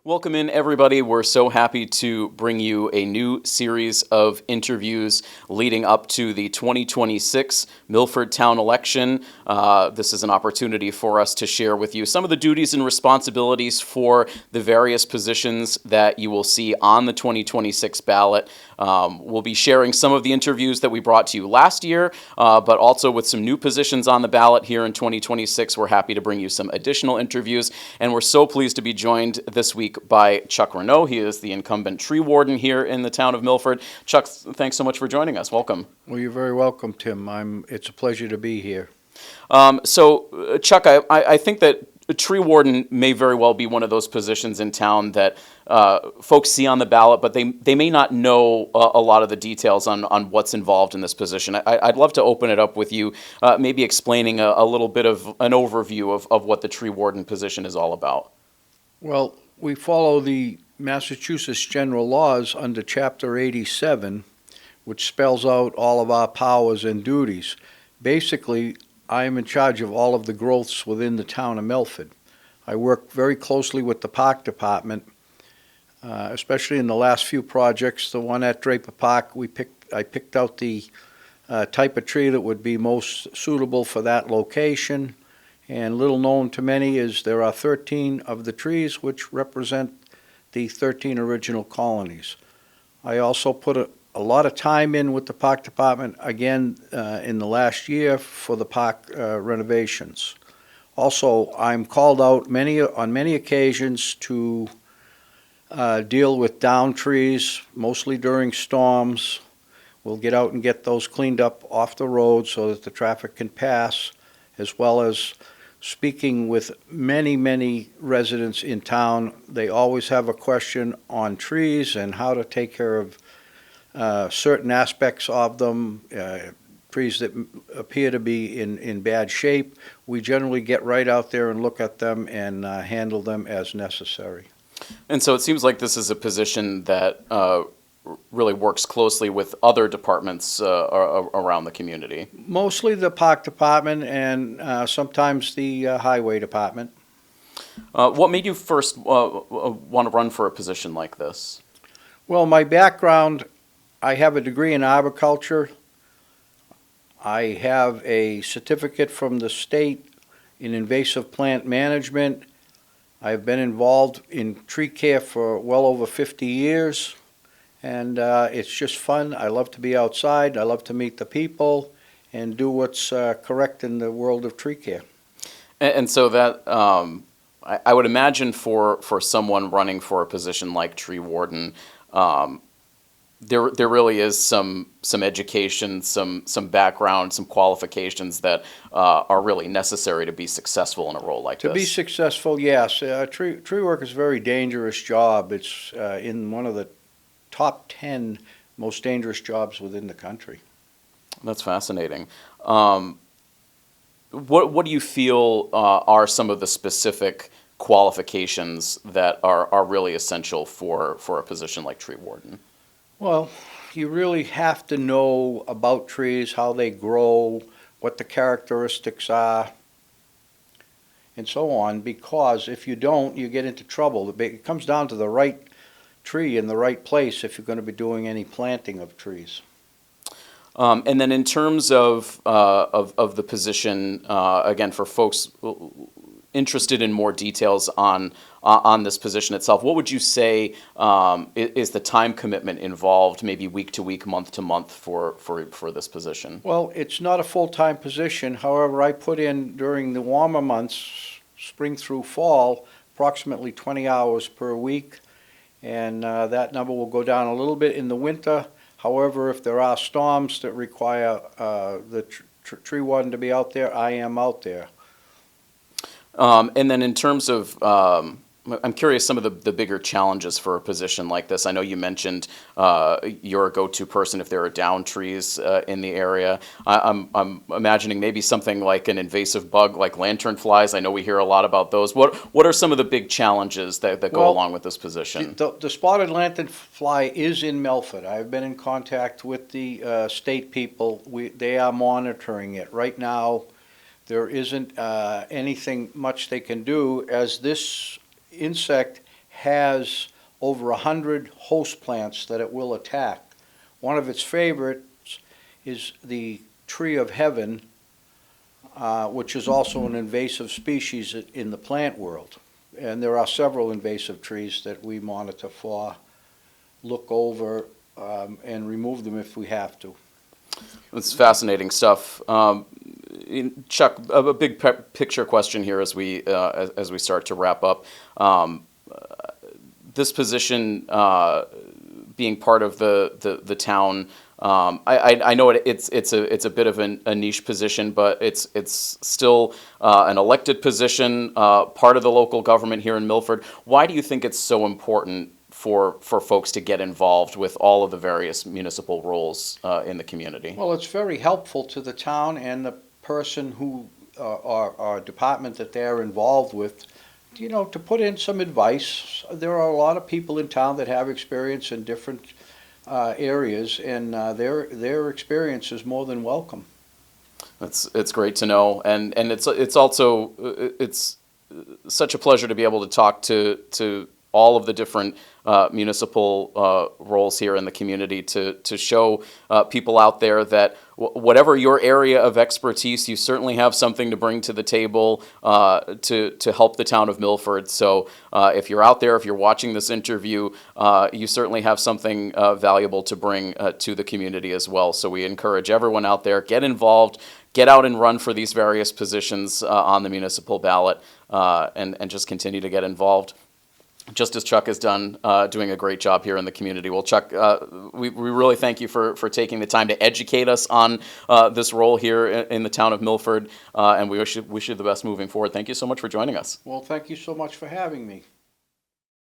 Welcome in, everybody. We're so happy to bring you a new series of interviews leading up to the 2026 Milford Town election. This is an opportunity for us to share with you some of the duties and responsibilities for the various positions that you will see on the 2026 ballot. We'll be sharing some of the interviews that we brought to you last year, but also with some new positions on the ballot here in 2026. We're happy to bring you some additional interviews, and we're so pleased to be joined this week by Chuck Reneau. He is the incumbent tree warden here in the town of Milford. Chuck, thanks so much for joining us. Welcome. Well, you're very welcome, Tim. It's a pleasure to be here. Chuck, I think that a tree warden may very well be one of those positions in town that folks see on the ballot, but they may not know a lot of the details on what's involved in this position. I'd love to open it up with you, maybe explaining a little bit of an overview of what the tree warden position is all about. Well, we follow the Massachusetts general laws under Chapter 87, which spells out all of our powers and duties. Basically, I am in charge of all of the growths within the town of Milford. I work very closely with the park department, especially in the last few projects. The one at Draper Park, I picked out the type of tree that would be most suitable for that location. And little known to many is there are 13 of the trees which represent the 13 original colonies. I also put a lot of time in with the park department again in the last year for the park renovations. Also, I'm called out on many occasions to deal with down trees, mostly during storms. We'll get out and get those cleaned up off the road so that the traffic can pass, as well as speaking with many residents in town. They always have a question on trees and how to take care of certain aspects of them, trees that appear to be in bad shape. We generally get right out there and look at them and handle them as necessary. And so it seems like this is a position that really works closely with other departments around the community. Mostly the park department and sometimes the highway department. What made you first want to run for a position like this? Well, my background, I have a degree in arboriculture. I have a certificate from the state in invasive plant management. I've been involved in tree care for well over 50 years. And it's just fun. I love to be outside. I love to meet the people and do what's correct in the world of tree care. And so that I would imagine for someone running for a position like tree warden, there really is some education, some background, some qualifications that are really necessary to be successful in a role like this. To be successful, yes. Tree work is a very dangerous job. It's in one of the top 10 most dangerous jobs within the country. That's fascinating. What do you feel are some of the specific qualifications that are really essential for a position like tree warden? Well, you really have to know about trees, how they grow, what the characteristics are, and so on, because if you don't, you get into trouble. It comes down to the right tree in the right place if you're going to be doing any planting of trees. And then in terms of the position, again, for folks interested in more details on this position itself, what would you say is the time commitment involved, maybe week to week, month to month for this position? Well, it's not a full-time position. However, I put in during the warmer months, spring through fall, approximately 20 hours per week. And that number will go down a little bit in the winter. However, if there are storms that require the tree warden to be out there, I am out there. And then in terms of I'm curious some of the bigger challenges for a position like this. I know you mentioned you're a go-to person if there are down trees in the area. I'm imagining maybe something like an invasive bug like lanternflies. I know we hear a lot about those. What are some of the big challenges that go along with this position? The spotted lanternfly is in Milford. I've been in contact with the state people. They are monitoring it. Right now, there isn't anything much they can do, as this insect has over 100 host plants that it will attack. One of its favorites is the tree of heaven, which is also an invasive species in the plant world. And there are several invasive trees that we monitor for, look over, and remove them if we have to. It's fascinating stuff. Chuck, a big picture question here as we start to wrap up. This position being part of the town, I know it's a bit of a niche position, but it's still an elected position, part of the local government here in Milford. Why do you think it's so important for folks to get involved with all of the various municipal roles in the community? Well, it's very helpful to the town and the person who, or department that they're involved with, to put in some advice. There are a lot of people in town that have experience in different areas, and their experience is more than welcome. It's great to know, and it's also it's such a pleasure to be able to talk to all of the different municipal roles here in the community to show people out there that whatever your area of expertise, you certainly have something to bring to the table to help the town of Milford. So if you're out there, if you're watching this interview, you certainly have something valuable to bring to the community as well. So we encourage everyone out there, get involved, get out and run for these various positions on the municipal ballot, and just continue to get involved, just as Chuck has done, doing a great job here in the community. Well, Chuck, we really thank you for taking the time to educate us on this role here in the town of Milford, and we wish you the best moving forward. Thank you so much for joining us. Well, thank you so much for having me.